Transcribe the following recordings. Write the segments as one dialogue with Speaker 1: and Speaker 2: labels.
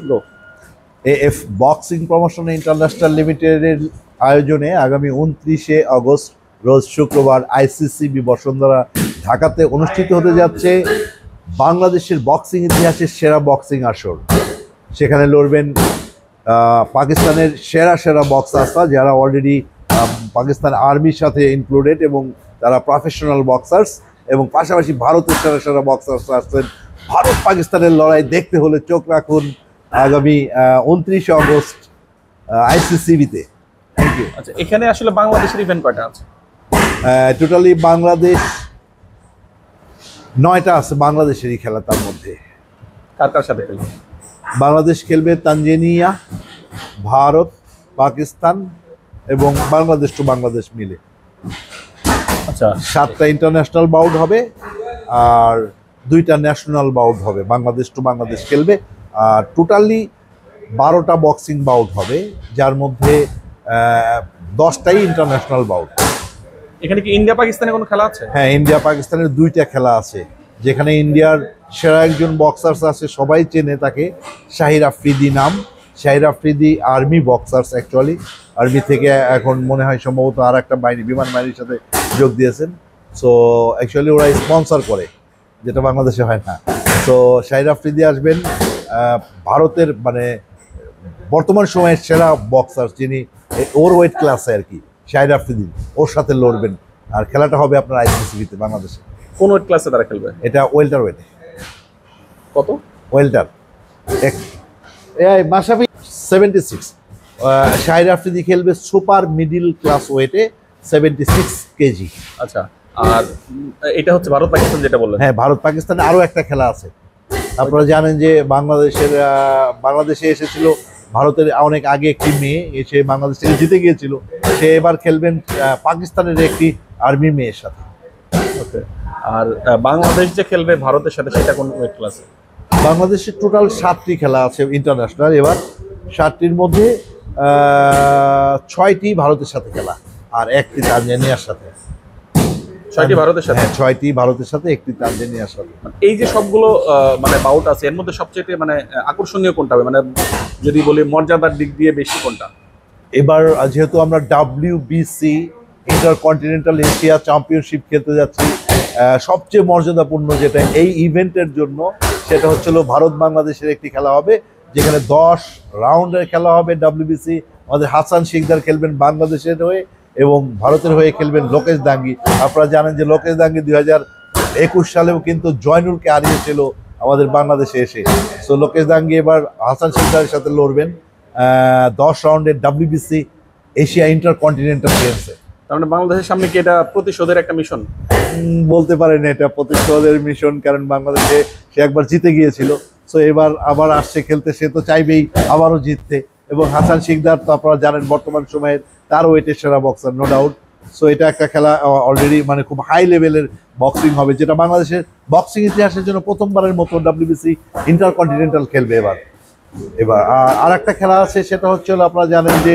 Speaker 1: গো।
Speaker 2: AF boxing promotion international লিমিটেডের আয়োজনে আগামী 29শে আগস্ট রোজ শুক্রবার আইসিসিবি বসুন্ধরা ঢাকাতে অনুষ্ঠিত হতে যাচ্ছে বাংলাদেশের বক্সিং ইতিহাসের সেরা বক্সিং আসর। সেখানে লড়বেন পাকিস্তানের সেরা সেরা বক্সার্সরা, যারা অলরেডি পাকিস্তান আর্মির সাথে ইনক্লুডেড এবং তারা প্রফেশনাল বক্সার্স, এবং পাশাপাশি ভারতের সেরা সেরা বক্সার্স আসছেন। ভারত পাকিস্তানের লড়াই দেখতে হলে চোখ রাখুন আগামী 29শে আগস্ট আইসিসিবিতে। Thank you.
Speaker 1: আচ্ছা, এখানে আসলে বাংলাদেশের ইভেন্ট কয়টা আছে?
Speaker 2: টোটালি বাংলাদেশ 9টা আছে বাংলাদেশেরই খেলা। তার মধ্যে
Speaker 1: কার কার সাথে খেলবে?
Speaker 2: বাংলাদেশ খেলবে তানজানিয়া, ভারত, পাকিস্তান এবং বাংলাদেশ টু বাংলাদেশ মিলে।
Speaker 1: আচ্ছা,
Speaker 2: 7টা ইন্টারন্যাশনাল বাউট হবে আর 2টা ন্যাশনাল বাউট হবে। বাংলাদেশ টু বাংলাদেশ খেলবে আর টোটালি 12টা বক্সিং বাউট হবে, যার মধ্যে 10টাই ইন্টারন্যাশনাল বাউট।
Speaker 1: এখানে কি ইন্ডিয়া পাকিস্তানের কোনো খেলা আছে?
Speaker 2: হ্যাঁ, ইন্ডিয়া পাকিস্তানের 2টা খেলা আছে, যেখানে ইন্ডিয়ার সেরা একজন বক্সার্স আছে, সবাই চেনে তাকে, শাহির আফ্রিদি নাম। Shahir Afridi army boxers, actually army থেকে এখন মনে হয় সম্ভবত আর একটা বাহিনী, বিমান বাহিনীর সাথে যোগ দিয়েছেন। সো অ্যাকচুয়ালি ওরা স্পন্সর করে, যেটা বাংলাদেশে হয় না। তো শাহির আফ্রিদি আসবেন, ভারতের মানে বর্তমান সময়ের সেরা বক্সার, যিনি ওর ওয়েট ক্লাসে আর কি, শাহির আফ্রিদি, ওর সাথে লড়বেন। আর খেলাটা হবে আপনার আইসিসিবিতে বাংলাদেশে।
Speaker 1: কোন ওয়েট ক্লাসে তারা খেলবে?
Speaker 2: এটা ওয়েল্টার ওয়েটে।
Speaker 1: কত?
Speaker 2: ওয়েল্টার মাসাফি 76। শাহির আফ্রিদি খেলবে সুপার মিডিল ক্লাস ওয়েটে 76 কেজি।
Speaker 1: আচ্ছা, আর এটা হচ্ছে ভারত পাকিস্তান যেটা বললেন?
Speaker 2: হ্যাঁ, ভারত পাকিস্তানে আরও একটা খেলা আছে। আপনারা জানেন যে বাংলাদেশে এসেছিল ভারতের অনেক আগে একটি মেয়ে, এসে বাংলাদেশ থেকে জিতে গিয়েছিল। সে এবার খেলবেন পাকিস্তানের একটি আর্মি মেয়ের সাথে।
Speaker 1: ওকে, আর বাংলাদেশ যে খেলবে ভারতের সাথে, সেটা কোন ওয়েট ক্লাসে?
Speaker 2: বাংলাদেশের টোটাল 7টি খেলা আছে ইন্টারন্যাশনাল। এবার 7টির মধ্যে 6টি ভারতের সাথে খেলা আর 1টি তানজানিয়ার সাথে।
Speaker 1: 6টি ভারতের সাথে?
Speaker 2: হ্যাঁ, 6টি ভারতের সাথে, 1টি তানজানিয়ার সাথে।
Speaker 1: এই যে সবগুলো মানে বাউট আছে, এর মধ্যে সবচেয়ে মানে আকর্ষণীয় কোনটা হবে, মানে যদি বলি মর্যাদার দিক দিয়ে বেশি কোনটা?
Speaker 2: এবার যেহেতু আমরা WBC ইন্টারকন্টিনেন্টাল এশিয়া চ্যাম্পিয়নশিপ খেলতে যাচ্ছি, সবচেয়ে মর্যাদাপূর্ণ যেটা এই ইভেন্টের জন্য, সেটা হচ্ছিল ভারত বাংলাদেশের একটি খেলা হবে, যেখানে 10 রাউন্ডের খেলা হবে। WBC আমাদের হাসান শিকদার খেলবেন বাংলাদেশের হয়ে এবং ভারতের হয়ে খেলবেন লোকেশ দাঙ্গি। আপনারা জানেন যে লোকেশ দাঙ্গি 2021 সালেও কিন্তু জয়নুলকে হারিয়েছিল আমাদের বাংলাদেশে এসে। সো লোকেশ দাঙ্গি এবার হাসান শিকদারের সাথে লড়বেন 10 রাউন্ডের WBC এশিয়া ইন্টারকন্টিনেন্টাল গেমসে।
Speaker 1: তার মানে বাংলাদেশের সামনে কি এটা প্রতিশোধের একটা মিশন?
Speaker 2: বলতে পারেন এটা প্রতিশোধের মিশন, কারণ বাংলাদেশে সে একবার জিতে গিয়েছিল। সো এবার আবার আসছে খেলতে, সে তো চাইবেই আবারও জিততে। এবং হাসান শিকদার তো আপনারা জানেন বর্তমান সময়ের তার ওয়েটের সেরা বক্সার, নো ডাউট। সো এটা একটা খেলা অলরেডি মানে খুব হাই লেভেলের বক্সিং হবে, যেটা বাংলাদেশের বক্সিং ইতিহাসের জন্য প্রথমবারের মতো WBC ইন্টারকন্টিনেন্টাল খেলবে এবার। আর একটা খেলা আছে, সেটা হচ্ছে আপনারা জানেন যে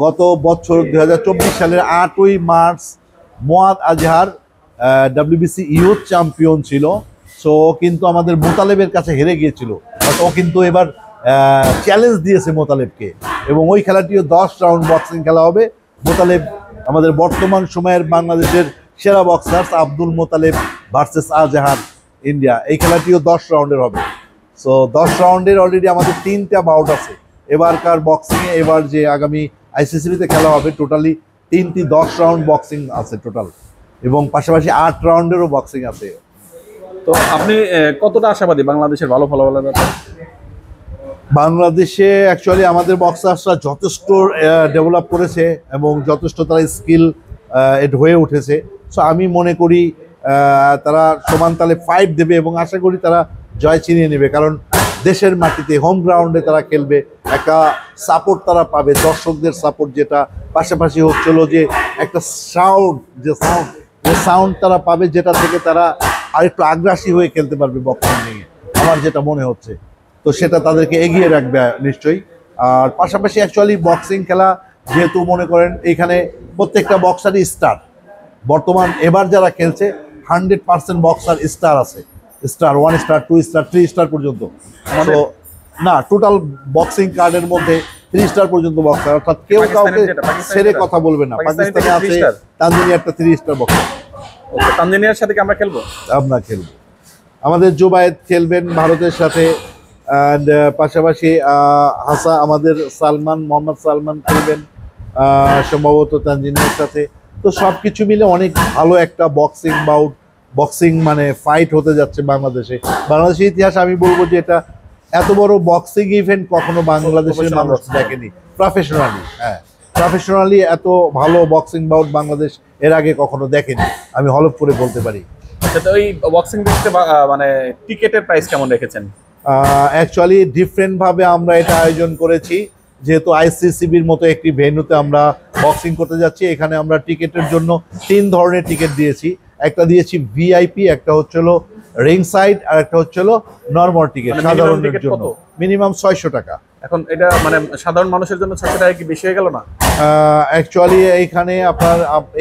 Speaker 2: গত বছর 2024 সালের 8ই মার্চ মোয়াদ আজহার WBC ইউথ চ্যাম্পিয়ন ছিল। সো কিন্তু আমাদের মোতালেবের কাছে হেরে গিয়েছিল। ও কিন্তু এবার চ্যালেঞ্জ দিয়েছে মোতালেবকে, এবং ওই খেলাটিও 10 রাউন্ড বক্সিং খেলা হবে। মোতালেব আমাদের বর্তমান সময়ের বাংলাদেশের সেরা বক্সার আব্দুল মোতালেব ভার্সেস আজহার ইন্ডিয়া। এই খেলাটিও 10 রাউন্ডের হবে। সো 10 রাউন্ডের অলরেডি আমাদের 3টা বাউট আছে এবারকার বক্সিংয়ে। এবার যে আগামী আইসিসিবিতে খেলা হবে, টোটালি 3টি 10 রাউন্ড বক্সিং আছে টোটাল, এবং পাশাপাশি 8 রাউন্ডেরও বক্সিং আছে।
Speaker 1: তো আপনি কতটা আশাবাদী বাংলাদেশের ভালো ফলাফলের ব্যাপারে?
Speaker 2: বাংলাদেশে অ্যাকচুয়ালি আমাদের বক্সার্সরা যথেষ্ট ডেভেলপ করেছে এবং যথেষ্ট তারা স্কিল হয়ে উঠেছে। সো আমি মনে করি তারা সমান তালে ফাইট দেবে এবং আশা করি তারা জয় ছিনিয়ে নেবে, কারণ দেশের মাটিতে হোম গ্রাউন্ডে তারা খেলবে, একটা সাপোর্ট তারা পাবে, দর্শকদের সাপোর্ট, যেটা পাশাপাশি হচ্ছিল যে একটা সাউন্ড তারা পাবে, যেটা থেকে তারা আরেকটু আগ্রাসী হয়ে খেলতে পারবে বক্সিং নিয়ে, আমার যেটা মনে হচ্ছে। তো সেটা তাদেরকে এগিয়ে রাখবে নিশ্চয়ই। আর পাশাপাশি অ্যাকচুয়ালি বক্সিং খেলা যেহেতু মনে করেন এখানে প্রত্যেকটা বক্সারই স্টার, বর্তমান এবার যারা খেলছে 100% বক্সার স্টার আছে, স্টার 1 স্টার 2 স্টার 3 স্টার পর্যন্ত। তো না, টোটাল বক্সিং কার্ডের মধ্যে 3 স্টার পর্যন্ত বক্সার, অর্থাৎ কেউ কাউকে ছেড়ে কথা বলবে না। পাকিস্তানে আছে তানজানিয়া একটা 3 স্টার বক্সার।
Speaker 1: ওকে, তানজানিয়ার সাথে কি আমরা খেলবো?
Speaker 2: আমরা খেলবো, আমাদের জুবায়েদ খেলবেন ভারতের সাথে, অ্যান্ড পাশাপাশি আমাদের মোহাম্মদ সালমান খেলবেন সম্ভবত তানজানিয়ার সাথে। তো সব কিছু মিলে অনেক ভালো একটা বক্সিং মানে ফাইট হতে যাচ্ছে বাংলাদেশে। বাংলাদেশের ইতিহাস আমি বলবো যে এটা এত বড় বক্সিং ইভেন্ট কখনো বাংলাদেশের মানুষ দেখেনি প্রফেশনালি। হ্যাঁ, প্রফেশনালি এত ভালো বক্সিং বাউট বাংলাদেশ এর আগে কখনো দেখেনি, আমি হলফ করে বলতে পারি।
Speaker 1: আচ্ছা, তো এই বক্সিং দেখতে মানে টিকেটের প্রাইস কেমন রেখেছেন?
Speaker 2: অ্যাকচুয়ালি ডিফারেন্ট ভাবে আমরা এটা আয়োজন করেছি, যেহেতু আইসিসিবির মতো একটি ভেন্যুতে আমরা বক্সিং করতে যাচ্ছি। এখানে আমরা টিকেটের জন্য 3 ধরনের টিকিট দিয়েছি। একটা দিয়েছি ভিআইপি, একটা হচ্ছিল রিং সাইড, আর একটা হচ্ছিল নরমাল টিকিট সাধারণের জন্য। মিনিমাম 600 টাকা।
Speaker 1: এখন এটা মানে সাধারণ মানুষের জন্য 600 টাকা কি বেশি হয়ে গেল না?
Speaker 2: অ্যাকচুয়ালি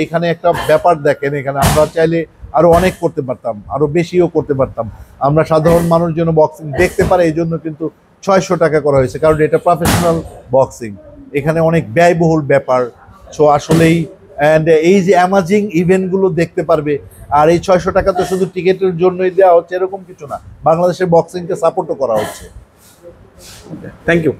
Speaker 2: এখানে একটা ব্যাপার দেখেন, এখানে আমরা চাইলে আরো অনেক করতে পারতাম, আরো বেশিও করতে পারতাম। আমরা সাধারণ মানুষ যেন বক্সিং দেখতে পারে এই জন্য কিন্তু 600 টাকা করা হয়েছে, কারণ এটা প্রফেশনাল বক্সিং, এখানে অনেক ব্যয়বহুল ব্যাপার। সো আসলেই এই যে অ্যামাজিং ইভেন্টগুলো দেখতে পারবে। আর এই 600 টাকা তো শুধু টিকিটের জন্যই দেওয়া হচ্ছে এরকম কিছু না, বাংলাদেশের বক্সিংকে সাপোর্টও করা হচ্ছে।
Speaker 1: Thank you.